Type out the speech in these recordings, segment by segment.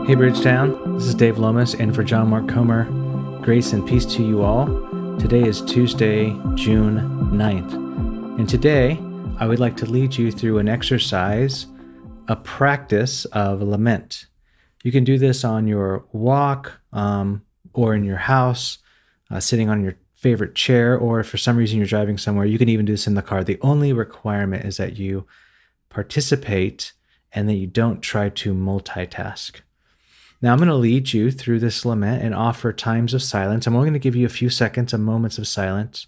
Hey Bridgetown, this is Dave Lomas, and for John Mark Comer, grace and peace to you all. Today is Tuesday, June 9th, and today I would like to lead you through an exercise, a practice of lament. You can do this on your walk or in your house, sitting on your favorite chair, or if for some reason you're driving somewhere, you can even do this in the car. The only requirement is that you participate and that you don't try to multitask. Now, I'm going to lead you through this lament and offer times of silence. I'm only going to give you a few seconds of moments of silence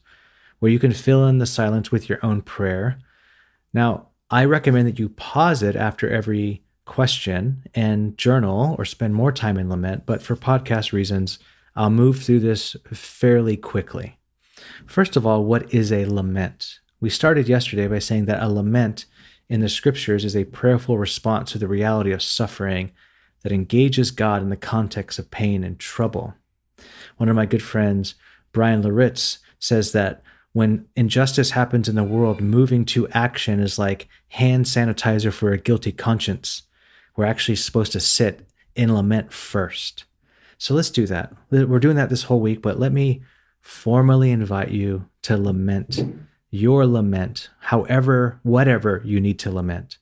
where you can fill in the silence with your own prayer. Now, I recommend that you pause it after every question and journal or spend more time in lament, but for podcast reasons, I'll move through this fairly quickly. First of all, what is a lament? We started yesterday by saying that a lament in the scriptures is a prayerful response to the reality of suffering that engages God in the context of pain and trouble. One of my good friends, Brian Laritz, says that when injustice happens in the world, moving to action is like hand sanitizer for a guilty conscience. We're actually supposed to sit in lament first. So let's do that. We're doing that this whole week, but let me formally invite you to lament your lament, whatever you need to lament.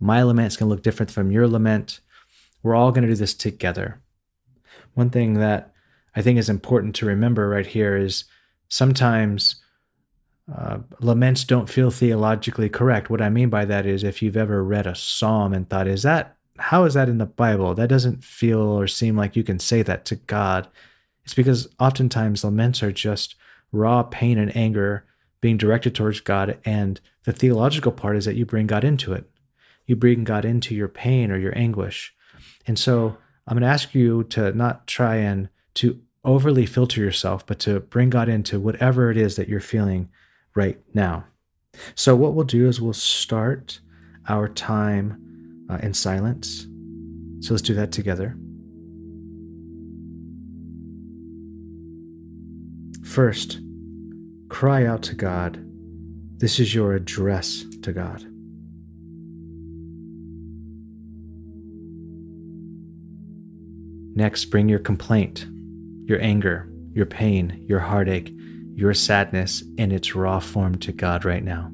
My lament is going to look different from your lament. We're all going to do this together. One thing that I think is important to remember right here is sometimes laments don't feel theologically correct. What I mean by that is if you've ever read a psalm and thought, how is that in the Bible? That doesn't feel or seem like you can say that to God. It's because oftentimes laments are just raw pain and anger being directed towards God, and the theological part is that you bring God into it. You bring God into your pain or your anguish. And so I'm going to ask you to not try and to overly filter yourself, but to bring God into whatever it is that you're feeling right now. So what we'll do is we'll start our time in silence. So let's do that together. First, cry out to God. This is your address to God. Next, bring your complaint, your anger, your pain, your heartache, your sadness in its raw form to God right now.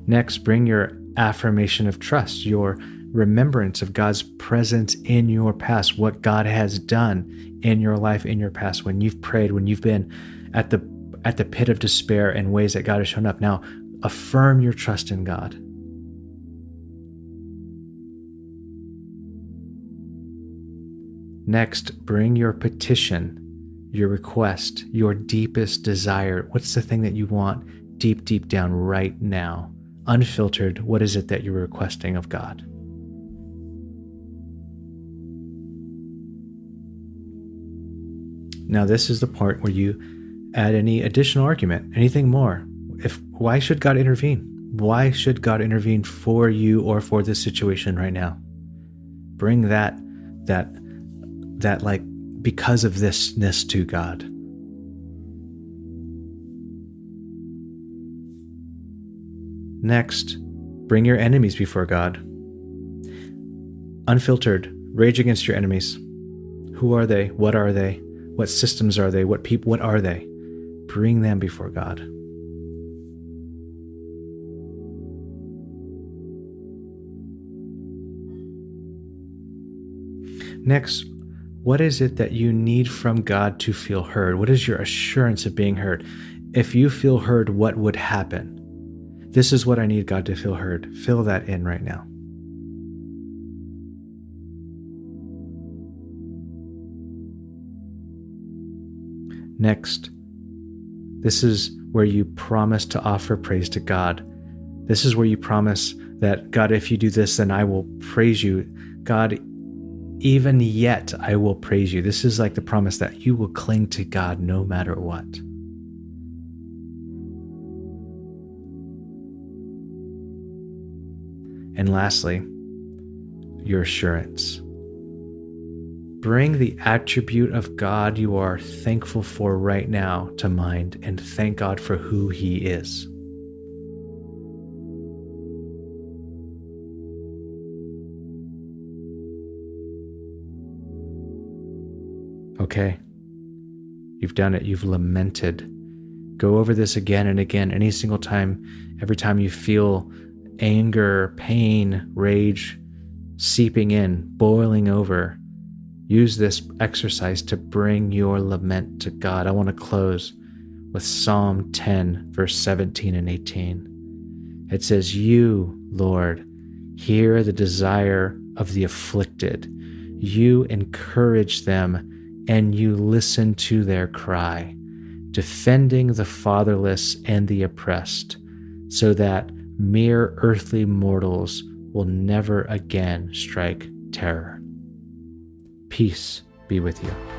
Next, bring your affirmation of trust, your remembrance of God's presence in your past, what God has done in your life, in your past, when you've prayed, when you've been at the pit of despair in ways that God has shown up. Now, affirm your trust in God. Next, bring your petition, your request, your deepest desire. What's the thing that you want deep, deep down right now? Unfiltered, what is it that you're requesting of God? Now, this is the part where you add any additional argument, anything more. Why should God intervene? Why should God intervene for you or for this situation right now? Bring that like because of thisness to God. Next, bring your enemies before God. Unfiltered, rage against your enemies. Who are they? What are they? What systems are they? What are they? Bring them before God. Next, what is it that you need from God to feel heard? What is your assurance of being heard? If you feel heard, what would happen? This is what I need God to feel heard. Fill that in right now. Next, this is where you promise to offer praise to God. This is where you promise that, God, if you do this, then I will praise you. God, even yet I will praise you. This is like the promise that you will cling to God no matter what. And lastly, your assurance. Bring the attribute of God you are thankful for right now to mind and thank God for who He is. Okay, you've done it. You've lamented. Go over this again and again, any single time, every time you feel anger, pain, rage seeping in, boiling over. Use this exercise to bring your lament to God. I want to close with Psalm 10, verse 17 and 18. It says, "You, Lord, hear the desire of the afflicted. You encourage them and you listen to their cry, defending the fatherless and the oppressed, so that mere earthly mortals will never again strike terror." Peace be with you.